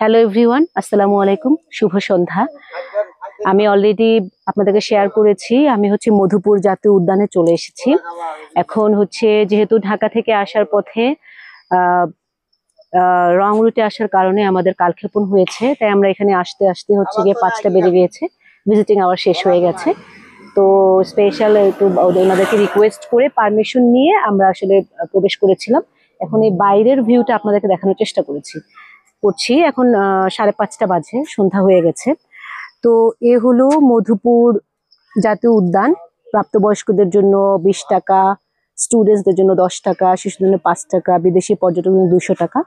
Hello everyone, আসসালামু আলাইকুম, শুভ সন্ধ্যা। আমি অলরেডি আপনাদেরকে শেয়ার করেছি আমি মধুপুর জাতীয় উদ্যানে চলে এসেছি। এখন যেহেতু ঢাকা থেকে আসার পথে রং রুটে আসার কারণে আমাদের কালক্ষেপণ হয়েছে, তাই আমরা এখানে আসতে আসতে গিয়ে 5টা বেজে গিয়েছে, ভিজিটিং আওয়ার শেষ হয়ে গেছে। তো স্পেশাল একটু ওনাদেরকে রিকোয়েস্ট করে পারমিশন নিয়ে আমরা আসলে প্রবেশ করেছিলাম। এখন এই বাইরের ভিউটা আপনাদেরকে দেখানোর চেষ্টা করছি। এখন 5:30 বাজে, সন্ধ্যা হয়ে গেছে। তো এ হলো মধুপুর জাতীয় উদ্যান। প্রাপ্তবয়স্কদের জন্য 20 টাকা, স্টুডেন্টসদের জন্য 10 টাকা, শিশুদের জন্য 5 টাকা, বিদেশি পর্যটকদের জন্য 200 টাকা।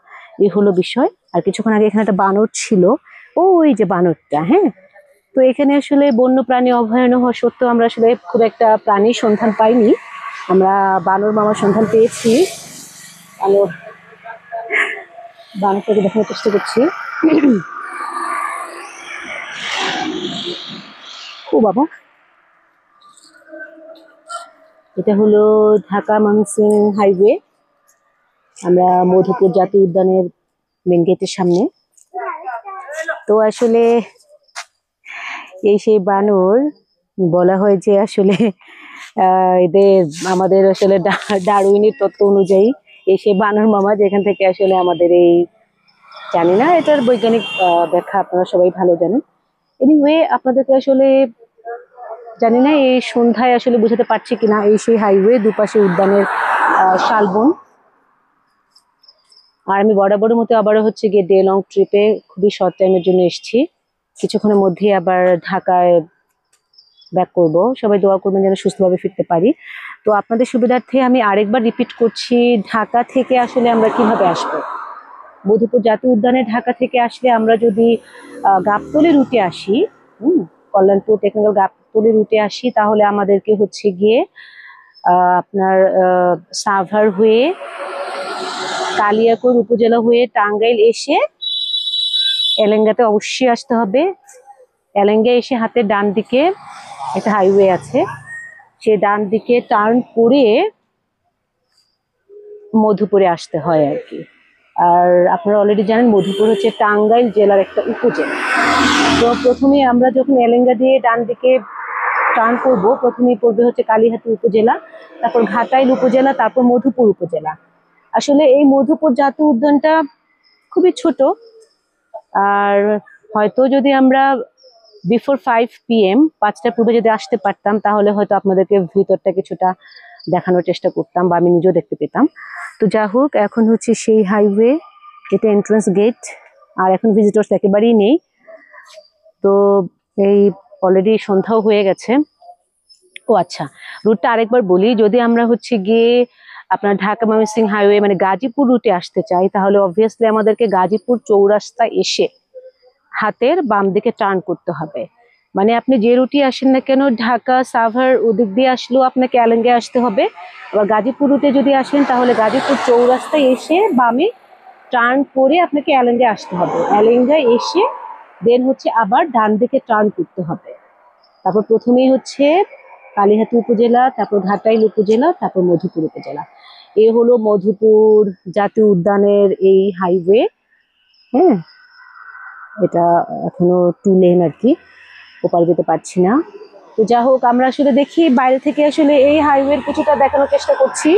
এই হলো বিষয়। আর কিছুক্ষণ আগে এখানে একটা বানর ছিল, ওই যে বানরটা। হ্যাঁ, তো এখানে আসলে বন্যপ্রাণী অভয়ারণ্য হওয়া সত্ত্বেও আমরা আসলে খুব একটা প্রাণীর সন্ধান পাইনি। আমরা বানর মামার সন্ধান পেয়েছি। বানরটাকে দেখানোর চেষ্টা করছি। ও বাবা, এটা হলো ঢাকা ময়মনসিংহ হাইওয়ে। আমরা মধুপুর জাতীয় উদ্যানের মেন গেটের সামনে। তো আসলে এই সেই বানর, বলা হয় যে আসলে এদের আমাদের আসলে ডারউইনের তত্ত্ব অনুযায়ী এই সেই বানর মামা, যেখান থেকে আসলে আমাদের এই, জানি না এটার বৈজ্ঞানিক ব্যাখ্যা, আপনারা সবাই ভালো জানেন। এনিওয়ে, আপনাদেরকে আসলে জানি না এই সন্ধ্যায় আসলে বুঝাতে পারছি কিনা। এই সেই হাইওয়ে, দুপাশে উদ্যানের শালবন। আর আমি বরাবরের মতো আবারও গিয়ে ডে লং ট্রিপে খুবই শর্ট টাইমের জন্য এসেছি। কিছুক্ষণের মধ্যেই আবার ঢাকায় ব্যাক করব। সবাই দোয়া করবেন যেন সুস্থভাবে ফিরতে পারি। তো আপনাদের সুবিধার্থে আমি আরেকবার রিপিট করছি, ঢাকা থেকে আসলে আমরা কিভাবে আসবো। মধুপুর জাতীয় উদ্যানে ঢাকা থেকে আসলে আমরা যদি গাবতলী রুটে আসি, কল্যাণপুর টেকনিক্যাল গাবতলী রুটে আসি, তাহলে আমাদেরকে গিয়ে আপনার সাভার হয়ে, কালিয়াকৈর উপজেলা হয়ে টাঙ্গাইল এসে এলেঙ্গাতে অবশ্যই আসতে হবে। এলেঙ্গা এসে হাতের ডান দিকে একটা হাইওয়ে আছে, সে ডান দিকে টার্ন করে মধুপুরে আসতে হয় আর কি। আর আপনারা অলরেডি জানেন মধুপুর টাঙ্গাইল জেলার একটা উপজেলা। তো প্রথমে আমরা যখন এলেঙ্গা দিয়ে ডান দিকে টার্ন করবো, প্রথমেই পড়বে কালিহাতী উপজেলা, তারপর ঘাটাইল উপজেলা, তারপর মধুপুর উপজেলা। আসলে এই মধুপুর জাতীয় উদ্যানটা খুবই ছোট। আর হয়তো যদি আমরা বিফোর 5 PM 5টার পূর্বে যদি আসতে পারতাম, তাহলে হয়তো আপনাদেরকে ভিতরটা কিছুটা দেখানোর চেষ্টা করতাম, বা আমি নিজেও দেখতে পেতাম। তো যা হোক, এখন সেই হাইওয়ে, এটা এন্ট্রান্স গেট। আর এখন ভিজিটর্স একেবারেই নেই। তো এই অলরেডি সন্ধ্যাও হয়ে গেছে। ও আচ্ছা, রুটটা আরেকবার বলি। যদি আমরা গিয়ে আপনার ঢাকা ময়মনসিংহ হাইওয়ে মানে গাজীপুর রুটে আসতে চাই, তাহলে অবভিয়াসলি আমাদেরকে গাজীপুর চৌরাস্তা এসে হাতের বাম দিকে টার্ন করতে হবে। মানে আপনি যে রুটে আসেন না কেন, ঢাকা সাভার ওদিক দিয়ে আসলেও আপনাকে এলেঙ্গায় আসতে হবে। আবার গাজীপুর রুটে যদি আসেন, তাহলে গাজীপুর চৌরাস্তায় এসে বামে টার্ন করে আপনাকে এলেঙ্গায় আসতে হবে। এলেঙ্গায় এসে দেন আবার ডান দিকে টার্ন করতে হবে। তারপর প্রথমেই কালিহাতী উপজেলা, তারপর ঘাটাইল উপজেলা, তারপর মধুপুর উপজেলা। এ হলো মধুপুর জাতীয় উদ্যানের এই হাইওয়ে। হ্যাঁ, এটা এখনো 2 লেন আর কি, ওপারে যেতে পারছি না। তো যা হোক, আমরা আসলে দেখি বাইরে থেকে আসলে এই হাইওয়ের কিছুটা দেখানোর চেষ্টা করছি।